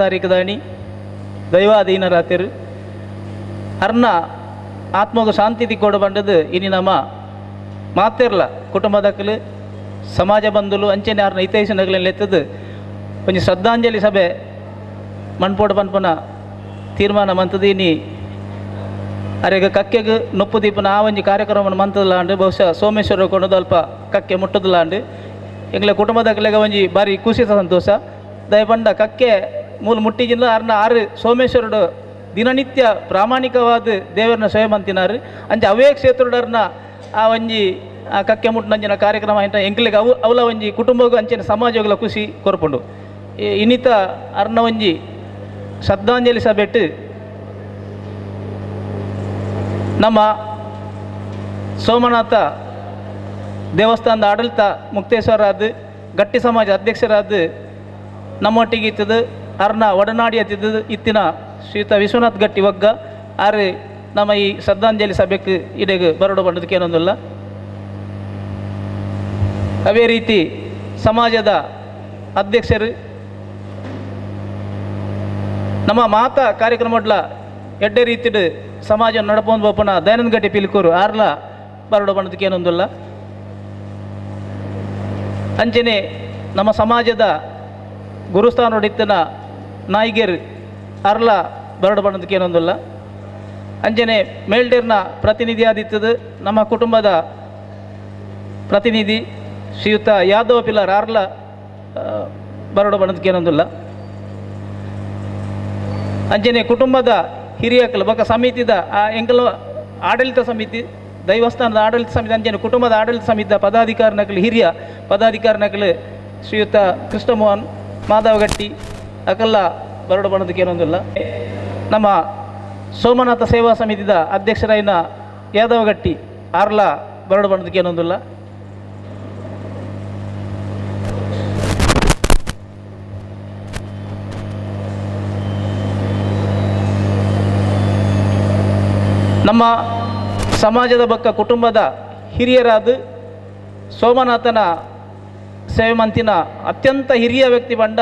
ತಾರೀಕು ದಾಣಿ ದೈವಾಧೀನ ರಾತ್ರಿ ಅರ್ನ ಆತ್ಮಗೂ ಶಾಂತಿ ತಿಕ್ಕೋಡು ಬಂಡದು ಇನಿ ನಮ್ಮ ಮಾತಿರ್ಲ ಕುಟುಂಬದಕ್ಕಲು ಸಮಾಜ ಬಂಧುಲು ಅಂಚೆನೆ ಅವ್ರನ್ನ ಹಿತೈಷಿನಗಲೆಲ್ಲ ಎತ್ತದು ಒಂಜಿ ಶ್ರದ್ಧಾಂಜಲಿ ಸಭೆ ಮಣ್ಪೋಡು ಪನ್ಪನ ತೀರ್ಮಾನ ಮಂತದು ಇನಿ ಅರೆಗ ಕಕ್ಕೆಗೆ ನೊಪ್ಪು ದೀಪನ ಆ ಒಂಜಿ ಕಾರ್ಯಕ್ರಮ ಮಂತದಲಾಂಡು ಬಹುಶಃ ಸೋಮೇಶ್ವರ ಕೊಂಡದು ಅಲ್ಪ ಕಕ್ಕೆ ಮುಟ್ಟದಲಾಂಡು ಎಂಗ್ಲ ಕುಟುಂಬದಕ್ಕಲೆಗ ಒಂಜಿ ಬಾರಿ ಖುಷಿ ಸಂತೋಷ ದಯಪಂಡ ಕಕ್ಕೆ ಮೂಲ ಮುಟ್ಟಿಜಿಂದ ಅರ್ನ ಆರು ಸೋಮೇಶ್ವರುಡು ದಿನನಿತ್ಯ ಪ್ರಾಮಾಣಿಕವಾದ ದೇವರನ್ನ ಸೇವೆ ಮಂತಿನಾರು ಅಂಚೆ ಅವೇ ಕ್ಷೇತ್ರಡರ್ನ ಆ ಒಂಜಿ ಆ ಕಕ್ಕೆ ಮುಟ್ಟನಂಚಿನ ಕಾರ್ಯಕ್ರಮ ಆಯ್ತ ಎಂಕ್ಲೆಗೆ ಅವಲ ಒಂಜಿ ಕುಟುಂಬಗೂ ಅಂಚಿನ ಸಮಾಜಗಳ ಖುಷಿ ಕೊರ್ಪುಂಡು ಇನ್ನಿತ ಅರ್ನ ಒಂಜಿ ಶ್ರದ್ಧಾಂಜಲಿ ಸಭೆಟ್ಟು ನಮ್ಮ ಸೋಮನಾಥ ದೇವಸ್ಥಾನದ ಆಡಳಿತ ಮುಕ್ತೇಶ್ವರಾದ ಗಟ್ಟಿ ಸಮಾಜ ಅಧ್ಯಕ್ಷರಾದ ನಮ್ಮೊಟ್ಟಿಗೆ ಇತ್ತದು ಅರ್ನ ಒಡನಾಡಿ ಎತ್ತಿದ್ದು ಇತ್ತಿನ ಶ್ರೀಯುತ ವಿಶ್ವನಾಥ್ ಗಟ್ಟಿ ಒಗ್ಗ ಆರು ನಮ್ಮ ಈ ಶ್ರದ್ಧಾಂಜಲಿ ಸಭೆಗೆ ಇಡೆಗೆ ಬರಡು ಬಂದದಕ್ಕೆ ಏನೊಂದಿಲ್ಲ. ಅವೇ ರೀತಿ ಸಮಾಜದ ಅಧ್ಯಕ್ಷರು ನಮ್ಮ ಮಾತಾ ಕಾರ್ಯಕ್ರಮಡ್ಲ ಎಡ್ಡೆ ರೀತಿಡ್ ಸಮಾಜ ನಡಪೊಂದು ಬಪ್ಪನ ದಯಾನಂದ ಗಟ್ಟಿ ಪಿಲ್ಕೂರು ಆರ್ಲ ಬರಡು ಬಂದದಕ್ಕೆ ಏನೊಂದಿಲ್ಲ. ಅಂಚನೆ ನಮ್ಮ ಸಮಾಜದ ಗುರುಸ್ಥಾನ ಹೊಡಿತನ ನಾಯಿಗೇರು ಅರ್ಲ ಬರಡು ಬಣ್ಣದಕ್ಕೆ ಏನೊಂದಿಲ್ಲ. ಅಂಜನೆ ಮೇಲ್ಡೇರ್ನ ಪ್ರತಿನಿಧಿ ಆದಿತ್ತದು ನಮ್ಮ ಕುಟುಂಬದ ಪ್ರತಿನಿಧಿ ಶ್ರೀಯುತ ಯಾದವ ಪಿಲ್ಲರ್ ಅರ್ಲ ಬರಡು ಬಣ್ಣದಕ್ಕೆ ಏನೊಂದಿಲ್ಲ. ಅಂಜನೆ ಕುಟುಂಬದ ಹಿರಿಯಕಲು ಬಕ ಸಮಿತಿದ ಆ ಎಂಕಲ ಆಡಳಿತ ಸಮಿತಿ ದೈವಸ್ಥಾನದ ಆಡಳಿತ ಸಮಿತಿ ಅಂಜನೆ ಕುಟುಂಬದ ಆಡಳಿತ ಸಮಿತಿಯ ಪದಾಧಿಕಾರಿನಕಲು ಹಿರಿಯ ಪದಾಧಿಕಾರಿನಕಲು ಶ್ರೀಯುತ ಕೃಷ್ಣಮೋಹನ್ ಮಾಧವಗಟ್ಟಿ ಅಕಲ್ಲ ಬರಡು ಬಣ್ಣದಕ್ಕೆ ಏನೊಂದಿಲ್ಲ. ನಮ್ಮ ಸೋಮನಾಥ ಸೇವಾ ಸಮಿತಿದ ಅಧ್ಯಕ್ಷರಾಯಿನ ಯಾದವಗಟ್ಟಿ ಆರ್ಲ ಬರಡು ಬಣ್ಣದಕ್ಕೆ ಏನೊಂದಿಲ್ಲ. ನಮ್ಮ ಸಮಾಜದ ಬಕ್ಕ ಕುಟುಂಬದ ಹಿರಿಯರಾದ ಸೋಮನಾಥನ ಸೇವೆ ಮಂತಿನ ಅತ್ಯಂತ ಹಿರಿಯ ವ್ಯಕ್ತಿ ಬಂಡ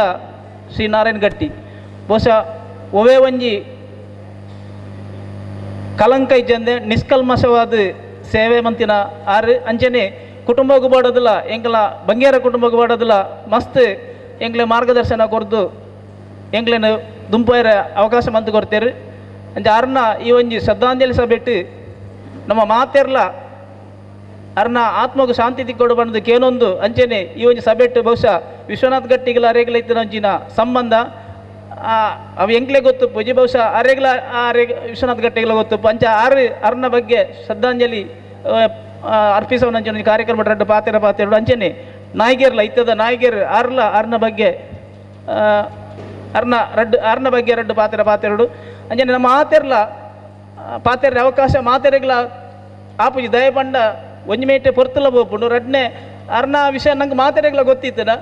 ಶ್ರೀ ನಾರಾಯಣ ಗಟ್ಟಿ ಬಹುಶಃ ಒವೇ ಒಂಜಿ ಕಲಂಕ ಇಜ್ಜಂದೆ ನಿಷ್ಕಲ್ಮಶವಾದ ಸೇವೆ ಮಂತಿನ ಆರು ಅಂಚನೆ ಕುಟುಂಬಗೂ ಬಾಡೋದಿಲ್ಲ ಎಂಗ್ಲ ಬಂಗೇರ ಕುಟುಂಬಗೂ ಬಾಡೋದಿಲ್ಲ ಮಸ್ತ್ ಎಂಗ್ಲೆ ಮಾರ್ಗದರ್ಶನ ಕೊರ್ದು ಎಂಗ್ಲೇನು ದುಂಪೈರ ಅವಕಾಶ ಮಂತು ಕೊಡ್ತೇರು ಅಂಚೆ ಅರ್ನ ಈ ಒಂಜಿ ಶ್ರದ್ಧಾಂಜಲಿ ಸಭೆಟ್ಟು ನಮ್ಮ ಮಾತೆರ್ಲ ಅರ್ನ ಆತ್ಮಗೂ ಶಾಂತಿ ತಿಕ್ಕೊಡು ಬಂದದಕ್ಕೆ ಏನೊಂದು ಅಂಚೆನೆ ಈ ಒಂಜಿ ಸಭೆಟ್ಟು ಬಹುಶಃ ವಿಶ್ವನಾಥ್ ಗಟ್ಟಿಗಳ ಅರೆಗಳ ಇತ್ತಿನ ಒಂಜಿನ ಸಂಬಂಧ ಅವು ಎಂಕ್ಲೆ ಗೊತ್ತು ಪೂಜೆ ಬಹುಶಃ ಅರೆಗಳ ವಿಶ್ವನಾಥ್ ಗಟ್ಟಿಗಳ ಗೊತ್ತು ಅಂಚೆ ಆರು ಅರ್ನ ಬಗ್ಗೆ ಶ್ರದ್ಧಾಂಜಲಿ ಅರ್ಪಿಸೋನಂಚೆ ಕಾರ್ಯಕ್ರಮ ರಡ್ಡು ಪಾತೆರಡು ಅಂಚೆನೆ ನಾಯಿಗೇರ್ಲ ಇತ್ತದ ನಾಯಿಗೇರ್ ಆರ್ಲ ಅರ್ನ ಬಗ್ಗೆ ಅರ್ನ ಬಗ್ಗೆ ರಡ್ಡು ಪಾತೆರಡು ಅಂಚನೆ ನಮ್ಮ ಮಾತೆರ್ಲ ಪಾತೆರ ಅವಕಾಶ ಮಾತೆರೆಗಳ ಆಪುಜಿ ದಯಪಂಡ ಒಂಜಿ ಮೇಟೆ ಪೊರ್ತಲ ಬೋಪುಂಡು ರಡ್ನೆ ಅರ್ನ ವಿಷಯ ನಂಗೆ ಮಾತೆರೆಗಳ ಗೊತ್ತಿತ್ತದ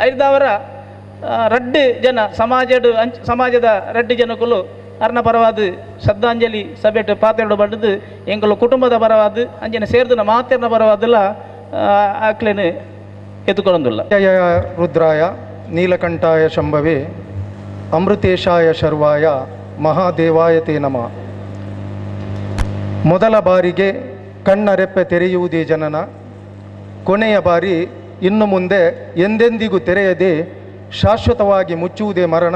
ಐದವರ ರಡ್ಡು ಜನ ಸಮಾಜದ ರಡ್ಡು ಜನಕ್ಕೂ ಅರ್ನ ಪರವಾದ ಶ್ರದ್ಧಾಂಜಲಿ ಸಭೆಟ್ ಪಾತೆರಡು ಬಂಡದು ಎಂಕಲು ಕುಟುಂಬದ ಪರವಾದ ಅಂಜನೆ ಸೇರ್ದು ಮಾತೆರ್ನ ಪರವಾದಲ್ಲ ಆಕ್ಲೇನು ಎತ್ತುಕೊಳ್ಳೊಂದಿಲ್ಲ. ರುದ್ರಾಯ ನೀಲಕಂಠಾಯ ಶಂಭವೇ ಅಮೃತೇಶಾಯ ಶರ್ವಾಯ ಮಹಾದೇವಾಯ ತೇ ನಮಃ. ಮೊದಲ ಬಾರಿಗೆ ಕಣ್ಣರೆಪ್ಪೆ ತೆರೆಯುವುದೇ ಜನನ, ಕೊನೆಯ ಬಾರಿ ಇನ್ನು ಮುಂದೆ ಎಂದೆಂದಿಗೂ ತೆರೆಯದೆ ಶಾಶ್ವತವಾಗಿ ಮುಚ್ಚುವುದೇ ಮರಣ,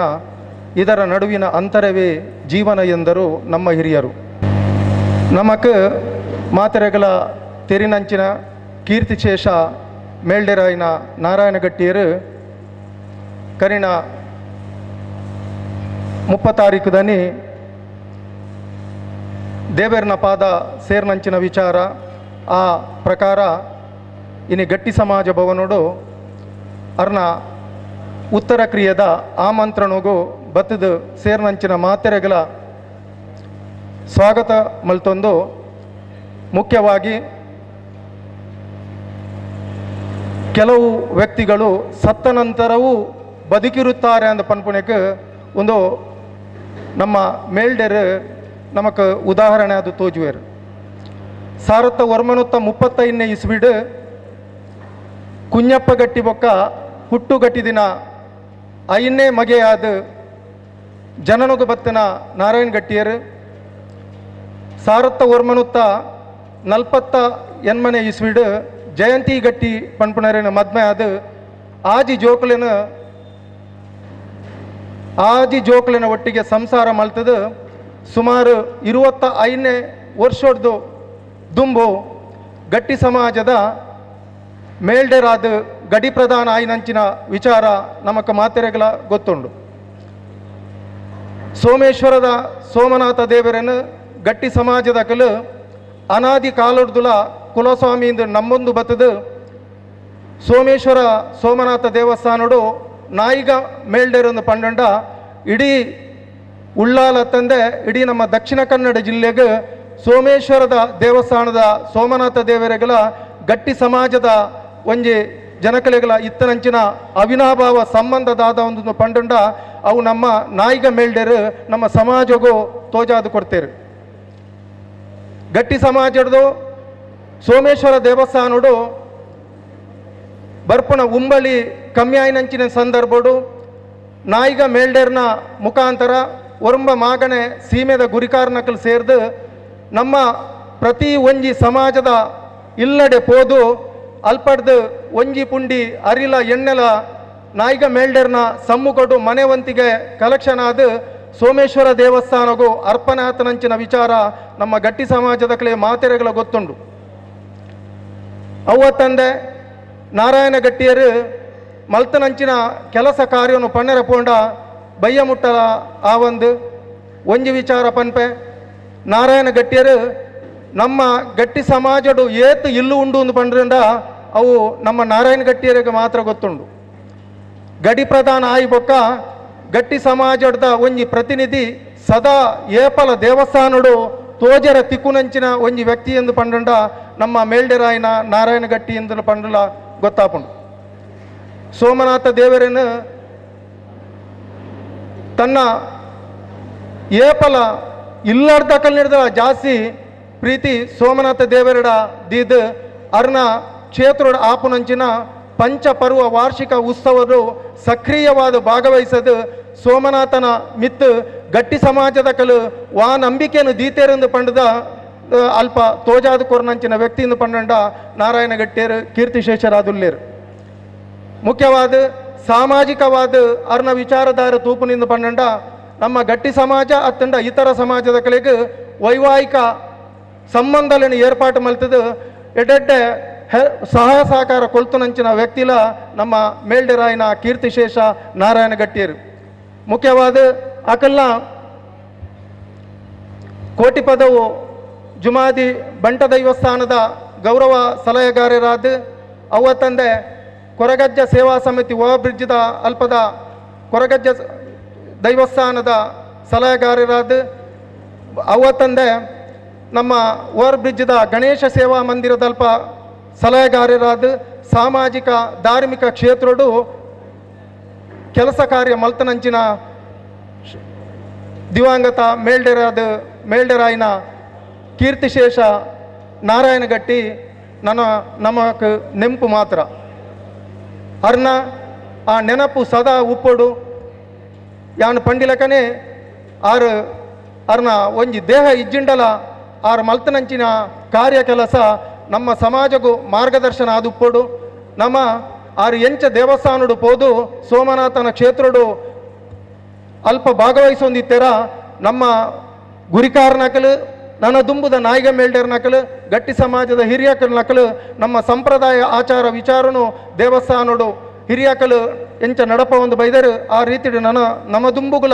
ಇದರ ನಡುವಿನ ಅಂತರವೇ ಜೀವನ ಎಂದರು ನಮ್ಮ ಹಿರಿಯರು. ನಮಕ್ ಮಾತೆರೆಗಳ ತೆರಿನಂಚಿನ ಕೀರ್ತಿಶೇಷ ಮೇಲ್ಡೆರಾಯಿನ ನಾರಾಯಣಗಟ್ಟಿಯರು ಕರಿನ 30 ತಾರೀಕು ದನಿ ದೇವೇರ್ನ ಪಾದ ಸೇರ್ನಂಚಿನ ವಿಚಾರ ಆ ಪ್ರಕಾರ ಇನಿ ಗಟ್ಟಿ ಸಮಾಜ ಭವನೋಡು ಅರ್ನ ಉತ್ತರ ಕ್ರಿಯೆದ ಆಮಂತ್ರಣಗೂ ಬತ್ತದು ಸೇರ್ನಂಚಿನ ಮಾತೆರೆಗಳ ಸ್ವಾಗತ ಮಲ್ತೊಂದು ಮುಖ್ಯವಾಗಿ ಕೆಲವು ವ್ಯಕ್ತಿಗಳು ಸತ್ತ ನಂತರವೂ ಬದುಕಿರುತ್ತಾರೆ ಅಂದ ಪನ್ಪುಣಕ್ಕೆ ಒಂದು ನಮ್ಮ ಮೇಲ್ಡೆರ್ ನಮಕ್ ಉದಾಹರಣೆ ಅದು ತೋಜುವೆರು. ಸಾರತ್ತ ವರ್ಮನುತ್ತ 35ನೇ ಇಸ್ವಿಡ್ ಕುഞ്ഞಪ್ಪ ಗಟ್ಟಿ ಬೊಕ್ಕ ಹುಟ್ಟುಗಟ್ಟಿ ದಿನ 5ನೇ ಮಗೆಯಾದ ಜನನಗು ಬತ್ತಿನ ನಾರಾಯಣ್ ಗಟ್ಟಿಯರು ಸಾರತ್ತ ವರ್ಮನುತ್ತ 48 ಇಸ್ವಿಡ್ ಜಯಂತಿ ಗಟ್ಟಿ ಪಂಪುಣರಿನ ಮದ್ಮೆ ಅದು ಆಜಿ ಜೋಕ್ಲಿನ ಒಟ್ಟಿಗೆ ಸಂಸಾರ ಮಲ್ತದು ಸುಮಾರು 25ನೇ ವರ್ಷದ್ದು ದುಂಬು ಗಟ್ಟಿ ಸಮಾಜದ ಮೇಲ್ಡೆರಾದ ಗಡಿ ಪ್ರಧಾನ ಆಯ್ನಂಚಿನ ವಿಚಾರ ನಮಕ ಮಾತೆರೆಗಳ ಗೊತ್ತುಂಡು. ಸೋಮೇಶ್ವರದ ಸೋಮನಾಥ ದೇವರನ್ನು ಗಟ್ಟಿ ಸಮಾಜದ ಕಲು ಅನಾದಿ ಕಾಲರ್ದುಲ ಕುಲಸ್ವಾಮಿಯಿಂದ ನಮ್ಮೊಂದು ಬತ್ತದು ಸೋಮೇಶ್ವರ ಸೋಮನಾಥ ದೇವಸ್ಥಾನಡು ನಾಯಿಗ ಮೇಲ್ಡೆರೊಂದು ಪಂಡಂಡ ಇಡೀ ಉಳ್ಳಾಲ ತಂದೆ ಇಡೀ ನಮ್ಮ ದಕ್ಷಿಣ ಕನ್ನಡ ಜಿಲ್ಲೆಗೆ ಸೋಮೇಶ್ವರದ ದೇವಸ್ಥಾನದ ಸೋಮನಾಥ ದೇವರೆಗಳ ಗಟ್ಟಿ ಸಮಾಜದ ಒಂಜಿ ಜನಕಲೆಗಳ ಇತ್ತನಂಚಿನ ಅವಿನಾಭಾವ ಸಂಬಂಧದಾದ ಒಂದು ಪಂಡಂಡ ಅವು ನಮ್ಮ ನಾಯಿಗ ಮೇಲ್ಡೆರು ನಮ್ಮ ಸಮಾಜಗೂ ತೋಜಾದು ಕೊಡ್ತೇರು. ಗಟ್ಟಿ ಸಮಾಜದ್ದು ಸೋಮೇಶ್ವರ ದೇವಸ್ಥಾನಡು ಬರ್ಪುಣ ಉಂಬಳಿ ಕಮ್ಮಿ ಆಯ್ನಂಚಿನ ಸಂದರ್ಭಡು ನಾಯಿಗ ಮೇಲ್ಡೇರ್ನ ಮುಖಾಂತರ ಒರಂಬ ಮಾಗಣೆ ಸೀಮೆದ ಗುರಿಕಾರ್ನಕಲ್ ಸೇರ್ದು ನಮ್ಮ ಪ್ರತಿ ಒಂಜಿ ಸಮಾಜದ ಇಲ್ಲಡೆ ಪೋದು ಅಲ್ಪಡ್ದು ಒಂಜಿ ಪುಂಡಿ ಅರಿಲ ಎಣ್ಣೆಲ ನಾಯಿಗ ಮೇಲ್ಡೇರ್ನ ಸಮ್ಮುಕೊಡು ಮನೆವಂತಿಗೆ ಕಲೆಕ್ಷನ್ ಆದ ಸೋಮೇಶ್ವರ ದೇವಸ್ಥಾನಗೂ ಅರ್ಪಣಾತನಂಚಿನ ವಿಚಾರ ನಮ್ಮ ಗಟ್ಟಿ ಸಮಾಜದ ಕಲೆ ಮಾತೆರೆಗಳ ಗೊತ್ತುಂಡು. ಅವ್ವ ತಂದೆ ನಾರಾಯಣ ಗಟ್ಟಿಯರು ಮಲ್ತನಂಚಿನ ಕೆಲಸ ಕಾರ್ಯವನ್ನು ಪಣ್ಣೆರ ಪೋಂಡ ಬಯ್ಯ ಮುಟ್ಟಲ ಆ ಒಂಜಿ ವಿಚಾರ ಪನ್ಪೆ ನಾರಾಯಣ ಗಟ್ಟಿಯರು ನಮ್ಮ ಗಟ್ಟಿ ಸಮಾಜಡು ಏತು ಇಲ್ಲು ಉಂಡು ಒಂದು ಪಂಡ್ರಿಂದ ಅವು ನಮ್ಮ ನಾರಾಯಣ ಗಟ್ಟಿಯರಿಗೆ ಮಾತ್ರ ಗೊತ್ತುಂಡು. ಗಡಿ ಪ್ರಧಾನ ಆಯಿ ಬೊಕ್ಕ ಗಟ್ಟಿ ಸಮಾಜದ ಒಂಜಿ ಪ್ರತಿನಿಧಿ ಸದಾ ಏಪಲ ದೇವಸ್ಥಾನಡು ತೋಜರ ತಿಕ್ಕುನಂಚಿನ ಒಂಜಿ ವ್ಯಕ್ತಿ ಎಂದು ಪಂಡಂಡ ನಮ್ಮ ಮೇಲ್ಡೆರಾಯಿನ ನಾರಾಯಣ ಗಟ್ಟಿ ಎಂದು ಪಂಡಲ ಗೊತ್ತಾಪುಂಡು. ಸೋಮನಾಥ ದೇವರನ್ನು ತನ್ನ ಏಪಲ ಇಲ್ಲಾರ್ದ ಕಲ್ಲಿಡ್ದ ಜಾಸ್ತಿ ಪ್ರೀತಿ ಸೋಮನಾಥ ದೇವರಡ ದೀದ್ ಅರ್ನ ಕ್ಷೇತ್ರದ ಆಪುನಂಚಿನ ಪಂಚಪರ್ವ ವಾರ್ಷಿಕ ಉತ್ಸವರು ಸಕ್ರಿಯವಾದ ಭಾಗವಹಿಸದು ಸೋಮನಾಥನ ಮಿತ್ತು ಗಟ್ಟಿ ಸಮಾಜದ ಕಲು ವಾ ನಂಬಿಕೆಯನ್ನು ದೀತೇರೆಂದು ಪಂಡದ ಅಲ್ಪ ತೋಜಾದ ಕೊರ್ನಂಚಿನ ವ್ಯಕ್ತಿಯಿಂದ ಪಂಡಂಡ ನಾರಾಯಣ ಗಟ್ಟಿಯರು ಕೀರ್ತಿಶೇಷರಾದುಲ್ಲೇರು. ಮುಖ್ಯವಾದ ಸಾಮಾಜಿಕವಾದ ಅರ್ನ ವಿಚಾರಧಾರ ತೂಪುನಿಂದ ಪಂಡಂಡ ನಮ್ಮ ಗಟ್ಟಿ ಸಮಾಜ ಅತ್ತಂಡ ಇತರ ಸಮಾಜದ ಕಲೆಗೆ ವೈವಾಹಿಕ ಸಂಬಂಧಗಳನ್ನು ಏರ್ಪಾಟು ಮಲ್ತದು ಎಡೆಡ್ಡೆ ಸಹಾಯ ಸಹಕಾರ ಕೊಲ್ತುನಂಚಿನ ವ್ಯಕ್ತಿಲ ನಮ್ಮ ಮೇಲ್ಡೆರಾಯಿನ ಕೀರ್ತಿಶೇಷ ನಾರಾಯಣ ಗಟ್ಟಿಯರು. ಮುಖ್ಯವಾದ ಅಕಲ್ನ ಕೋಟಿ ಪದವು ಜುಮಾದಿ ಬಂಟ ದೈವಸ್ಥಾನದ ಗೌರವ ಸಲಹೆಗಾರರಾದ ಅವ್ವ ತಂದೆ ಕೊರಗಜ್ಜ ಸೇವಾ ಸಮಿತಿ ಓವರ್ ಬ್ರಿಡ್ಜ್ದ ಅಲ್ಪದ ಕೊರಗಜ್ಜ ದೈವಸ್ಥಾನದ ಸಲಹೆಗಾರರಾದ ಅವ್ವ ತಂದೆ ನಮ್ಮ ಓವರ್ ಬ್ರಿಡ್ಜ್ದ ಗಣೇಶ ಸೇವಾ ಮಂದಿರದ ಅಲ್ಪ ಸಲಹೆಗಾರರಾದ ಸಾಮಾಜಿಕ ಧಾರ್ಮಿಕ ಕ್ಷೇತ್ರಡು ಕೆಲಸ ಕಾರ್ಯ ಮಲ್ತನಂಚಿನ ದಿವಂಗತ ಮೇಲ್ಡೆರಾಯಿನ ಕೀರ್ತಿಶೇಷ ನಾರಾಯಣ ಗಟ್ಟಿ ನಮಕ್ ನೆಂಪು ಮಾತ್ರ ಅರ್ನ ಆ ನೆನಪು ಸದಾ ಉಪ್ಪೊಡು ಯಾನು ಪಂಡಿಲಕನೇ ಅರ್ನ ಒಂಜಿ ದೇಹ ಇಜ್ಜಿಂಡಲ ಆರು ಮಲ್ತನಂಚಿನ ಕಾರ್ಯ ಕೆಲಸ ನಮ್ಮ ಸಮಾಜಗೂ ಮಾರ್ಗದರ್ಶನ ಆದುಪ್ಪೊಡು ನಮ್ಮ ಆರು ಎಂಚ ದೇವಸ್ಥಾನಡು ಪೋದು ಸೋಮನಾಥನ ಕ್ಷೇತ್ರಡು ಅಲ್ಪ ಭಾಗವಹಿಸೊಂದಿತ್ತೆರ ನಮ್ಮ ಗುರಿಕಾರ ನಕಲು ನನ್ನ ದುಂಬುದ ನಾಯಿಗ ಮೇಲ್ಡೇರ್ ನಕಲು ಗಟ್ಟಿ ಸಮಾಜದ ಹಿರಿಯಕಲ್ ನಕಲು ನಮ್ಮ ಸಂಪ್ರದಾಯ ಆಚಾರ ವಿಚಾರನು ದೇವಸ್ಥಾನಡು ಹಿರಿಯಕಲು ಎಂಚ ನಡಪ ಒಂದು ಬೈದರು ಆ ರೀತಿ ನಮ್ಮ ದುಂಬುಗಳ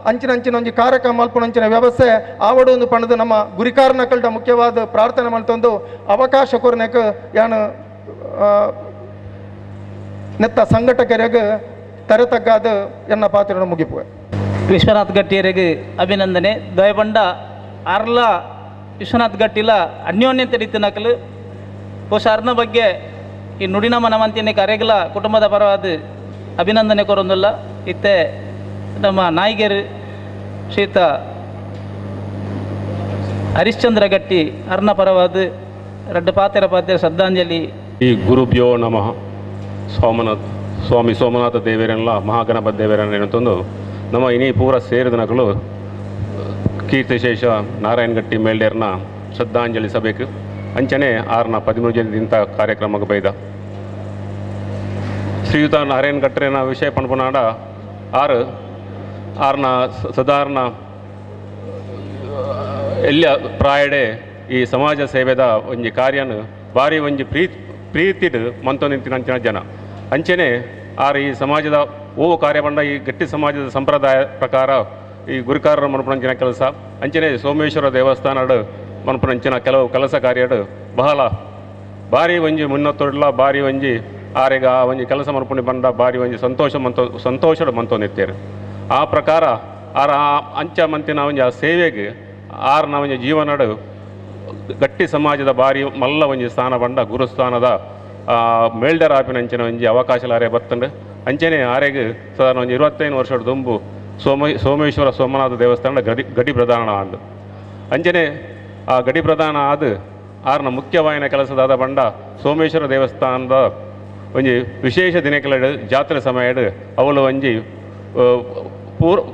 ಅಂಚಿನ ಒಂಜಿ ಕಾರ್ಯಕ್ರಮ ಮಲ್ಪುನಂಚಿನ ವ್ಯವಸ್ಥೆ ಆವಡು ಒಂದು ಪಣದು ನಮ್ಮ ಗುರಿಕಾರ ನಕಲ್ಡ ಮುಖ್ಯವಾದ ಪ್ರಾರ್ಥನೆ ಮಲ್ತೊಂದು ಅವಕಾಶ ಕೊರನೆಕ್ ಯಾನು ನೆತ್ತ ಸಂಘಟಕರಿಗೆ ತರೆತಗ್ಗಾದ ಎನ್ನ ಪಾತ್ರ ಮುಗಿಪುವೆ. ವಿಶ್ವನಾಥ್ ಗಟ್ಟಿಯರಿಗೆ ಅಭಿನಂದನೆ. ದಯಬಂಡ ಅರ್ಲ ವಿಶ್ವನಾಥ್ ಗಟ್ಟಿಲ ಅನ್ಯೋನ್ಯತೆ ರೀತಿ ನಕಲು ಬಹುಶಃ ಅರ್ನ ಬಗ್ಗೆ ಈ ನುಡಿನ ಮನವಂತಿನ ಕರೆಗಲ ಕುಟುಂಬದ ಪರವಾದ ಅಭಿನಂದನೆ ಕೊರೊಂದಿಲ್ಲ. ಇತ್ತೆ ನಮ್ಮ ನಾಯಿಗೆರು ಶ್ರೀತ ಹರಿಶ್ಚಂದ್ರ ಗಟ್ಟಿ ಅರ್ನ ಪರವಾದ ರಡ್ಡು ಪಾತ್ರ ಶ್ರದ್ಧಾಂಜಲಿ. ಈ ಗುರುಭ್ಯೋ ನಮಃ. ಸ್ವಾಮಿ ಸೋಮನಾಥ ದೇವರನ್ಲ ಮಹಾಗಣಪತಿ ದೇವರನ್ನ ಏನಂತಂದು ನಮ್ಮ ಇನಿ ಪೂರ ಸೇರಿದ ನಕಲು ಕೀರ್ತಿಶೇಷ ನಾರಾಯಣಗಟ್ಟಿ ಮೇಲ್ಡೇರ್ನ ಶ್ರದ್ಧಾಂಜಲಿ ಸಭೆಗೆ ಅಂಚನೆ ಆರ್ನ 13 ಜನದಿಂದ ಕಾರ್ಯಕ್ರಮಕ್ಕೆ ಬೈದ ಶ್ರೀಯುತ ನಾರಾಯಣಗಟ್ಟರೆನ ವಿಷಯ ಪಂಪನಾಡ ಆರ್ನ ಸಾಧಾರಣ ಎಲ್ಲ ಪ್ರಾಯಡೆ ಈ ಸಮಾಜ ಸೇವೆದ ಒಂಜಿ ಕಾರ್ಯನ ಭಾರಿ ಒಂಜಿ ಪ್ರೀತಿಡ್ ಮಂತು ನಿಂತಿನಂಚಿನ ಜನ ಅಂಚನೆ ಈ ಸಮಾಜದ ಕಾರ್ಯ ಬಂಡ ಈ ಗಟ್ಟಿ ಸಮಾಜದ ಸಂಪ್ರದಾಯ ಪ್ರಕಾರ ಈ ಗುರುಕಾರರು ಮನ್ಪುನಂಚಿನ ಕೆಲಸ ಅಂಚನೆ ಸೋಮೇಶ್ವರ ದೇವಸ್ಥಾನಡು ಮನ್ಪುನಂಚಿನ ಕೆಲವು ಕೆಲಸ ಕಾರ್ಯಡು ಬಹಳ ಭಾರಿ ಒಂಜಿ ಮುನ್ನೊತ್ತೊಡ್ಲ ಭಾರಿ ಒಂಜಿ ಆರೆಗ ಒಂಜಿ ಕೆಲಸ ಮನ್ಪುಣಿ ಬಂದ ಭಾರಿ ಒಂಜಿ ಸಂತೋಷಡು ಮಂತು ನಿಂತೇರು ಆ ಪ್ರಕಾರ ಅಂಚ ಮಂತಿನ ಒಂಜಿ ಆ ಸೇವೆಗೆ ಆರ್ನ ಒಂಜಿ ಜೀವನಡು ಗಟ್ಟಿ ಸಮಾಜದ ಭಾರಿ ಮಲ್ಲ ಒಂಜಿ ಸ್ಥಾನ ಬಂಡ ಗುರುಸ್ಥಾನದ ಮೇಲ್ಡರ್ ಆಪಿನಂಚಿನ ಒಂಜಿ ಅವಕಾಶಲಾರೆ ಬರ್ತಂಡು ಅಂಚನೆ ಆರೆಗೆ ಸಾಧಾರಣ ಒಂಜಿ 25 ವರ್ಷದ ದುಂಬು ಸೋಮೇಶ್ವರ ಸೋಮನಾಥ ದೇವಸ್ಥಾನದ ಗಡಿ ಪ್ರಧಾನ ಅಂದು ಅಂಚನೆ ಆ ಗಡಿ ಪ್ರಧಾನ ಆದ ಆರ್ನ ಮುಖ್ಯವಾಯಿನ ಕೆಲಸದಾದ ಬಂಡ ಸೋಮೇಶ್ವರ ದೇವಸ್ಥಾನದ ಒಂಜಿ ವಿಶೇಷ ದಿನಗಳ ಜಾತ್ರೆ ಸಮಯಡ್ ಅವಳು ಒಂಜಿ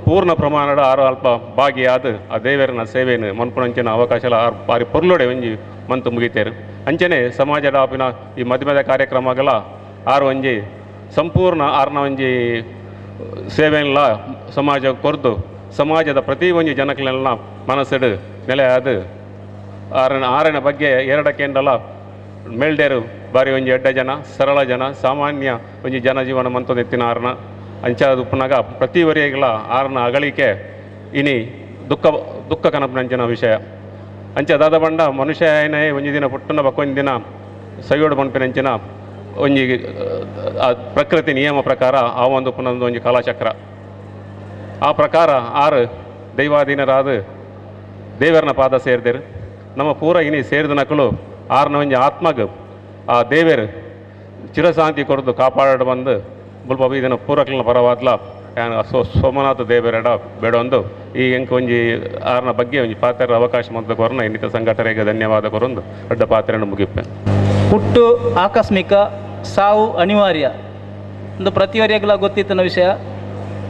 ಪೂರ್ಣ ಪ್ರಮಾಣದ ಅಲ್ಪ ಭಾಗಿಯಾದ ಆ ದೇವರನ ಸೇವೆಯನ್ನು ಮನ್ಪುನಂಚಿನ ಅವಕಾಶ ಬಾರಿ ಪೊರ್ಲೊಡೆ ಒಂಜಿ ಮಂತು ಮುಗಿತೇರು ಅಂಚನೆ ಸಮಾಜದ ಆಪಿನ ಈ ಮಧ್ಯಮದ ಕಾರ್ಯಕ್ರಮಗಳ ಒಂಜಿ ಸಂಪೂರ್ಣ ಒಂಜಿ ಸೇವೆಲ್ಲ ಸಮಾಜ ಕೊರ್ದು ಸಮಾಜದ ಪ್ರತಿ ಒಂಜಿ ಜನಕ್ಲೆಲ್ಲ ಮನಸ್ಸಿಡು ನೆಲೆಯಾದ ಆರನ ಬಗ್ಗೆ ಎರಡಕ್ಕೆಂಡಲ ಮೇಲ್ಡೇರು ಬಾರಿ ಒಂಜಿ ಎಡ್ಡ ಜನ ಸರಳ ಜನ ಸಾಮಾನ್ಯ ಒಂಜಿ ಜನಜೀವನ ಮಂತೊಂದೆತ್ತಿನ ಅಂಚಾದ ಉಪ್ಪನಾಗ ಪ್ರತಿ ವರಿಯಗಳ ಆರ್ನ ಅಗಳಿಕೆ ಇನಿ ದುಃಖ ಕನಪನಂಚಿನ ವಿಷಯ ಅಂಚದಾದ ಬಂಡ ಮನುಷ್ಯ ಏನೇ ಒಂಜಿ ದಿನ ಪುಟ್ಟನ ಬಕ್ಕೊಂದು ದಿನ ಸೈಯೋಡು ಮನ್ಪಿನಂಚಿನ ಒಂಜಿ ಪ್ರಕೃತಿ ನಿಯಮ ಪ್ರಕಾರ ಆ ಒಂದು ಪುನೊಂದು ಒಂಜಿ ಕಾಲಚಕ್ರ ಆ ಪ್ರಕಾರ ದೈವಾಧೀನರಾದ ದೇವರನ ಪಾದ ಸೇರಿದೇರು ನಮ್ಮ ಪೂರ ಇನಿ ಸೇರಿದ ನಕಲು ಆರ್ನ ಒಂಜಿ ಆತ್ಮಗ್ ಆ ದೇವರು ಚಿರಶಾಂತಿ ಕೊರದು ಕಾಪಾಡ ಬಂದು ಮುಲ್ಪ ಇದನ್ನು ಪೂರಕ್ಲನ ಪರವಾದ್ಲ ಸೋಮನಾಥ ದೇವರೆಡ ಬೇಡೊಂದು ಈ ಎಂಕ್ ಒಂಜಿ ಆರ್ನ ಬಗ್ಗೆ ಒಂಜಿ ಪಾತ್ರ ಅವಕಾಶ ಮಂತ ಕೊರನ ಇನ್ನಿತ ಸಂಘಟನೆಗೆ ಧನ್ಯವಾದ ಕೊರೊಂದು ದೊಡ್ಡ ಪಾತ್ರೆಯನ್ನು ಮುಗಿಪ್ಪೆ ಹುಟ್ಟು ಆಕಸ್ಮಿಕ ಸಾವು ಅನಿವಾರ್ಯ ಒಂದು ಪ್ರತಿವರ್ಯಗಳ ಗೊತ್ತಿತ್ತಿನ ವಿಷಯ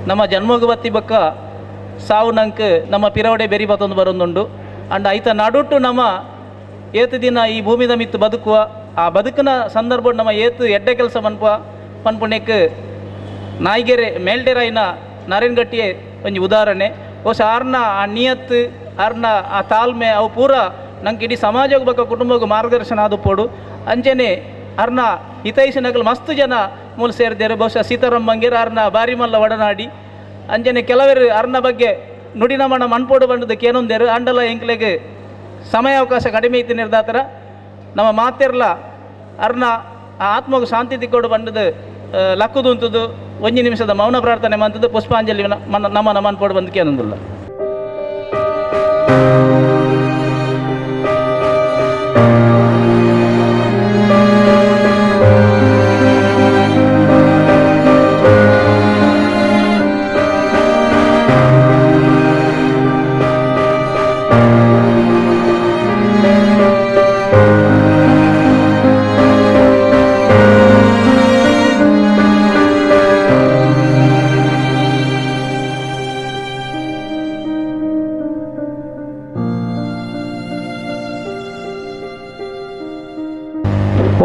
ನಮ್ಮ ಜನ್ಮೋಗ ಬತ್ತಿ ಬಕ್ಕ ಸಾವು ನಂಗೆ ನಮ್ಮ ಪಿರವಡೆ ಬೆರಿ ಬತ್ತೊಂದು ಬರೊಂದುಂಡು ಅಂಡ್ ಐತ ನಡುಟ್ಟು ನಮ್ಮ ಏತು ದಿನ ಈ ಭೂಮಿದ ಮಿತ್ತು ಬದುಕುವ ಆ ಬದುಕಿನ ಸಂದರ್ಭ ನಮ್ಮ ಏತು ಎಡ್ಡೆ ಕೆಲಸ ಪನ್ಪುಣ್ಯಕ್ಕೆ ನಾಯಿಗೆರೆ ಮೇಲ್ಡೇರಾಯಿನ ನಾರಾಯಣಗಟ್ಟಿಯೇ ಒಂಜಿ ಉದಾಹರಣೆ ಬಹುಶಃ ಆರ್ನ ಆ ನಿಯತ್ತು ಆರ್ನ ಆ ತಾಳ್ಮೆ ಅವು ಪೂರ ನಂಗೆ ಇಡೀ ಸಮಾಜಕ್ಕೆ ಬಕ್ಕ ಕುಟುಂಬಕ್ಕೆ ಮಾರ್ಗದರ್ಶನ ಆದುಪೋಡು ಅಂಚನೆ ಅರ್ನ ಹಿತೈಷಿನಗಳು ಮಸ್ತ್ ಜನ ಮೂಲ ಸೇರಿದ್ದಾರೆ ಬಹುಶಃ ಸೀತಾರಾಮ್ ಬಂಗೇರ್ ಅರ್ನ ಬಾರಿ ಮಲ್ಲ ಒಡನಾಡಿ ಅಂಚನೆ ಕೆಲವರು ಅರ್ನ ಬಗ್ಗೆ ನುಡಿನಮನ ಮಣ್ಪೋಡು ಬಂದದಕ್ಕೆ ಏನೊಂದೇರು ಅಂಡಲ ಎಂಕ್ಲೆಗೆ ಸಮಯಾವಕಾಶ ಕಡಿಮೆ ಇತ್ತು ನಿರ್ದಾತರ ನಮ್ಮ ಮಾತೆರ್ಲ ಅರ್ನ ಆ ಆತ್ಮಗೂ ಶಾಂತಿ ತಿಕ್ಕೋಡು ಬಂದದ್ದು ಲಕ್ಕುದು ಅಂತದ್ದು 1 ನಿಮಿಷದ ಮೌನ ಪ್ರಾರ್ಥನೆ ಮಂತದ್ದು ಪುಷ್ಪಾಂಜಲಿ ನಮನ ಮನ್ಪೋಡು ಬಂದಕ್ಕೆ ಏನೊಂದಿಲ್ಲ.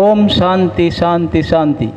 ಓಂ ಶಾಂತಿ ಶಾಂತಿ ಶಾಂತಿ.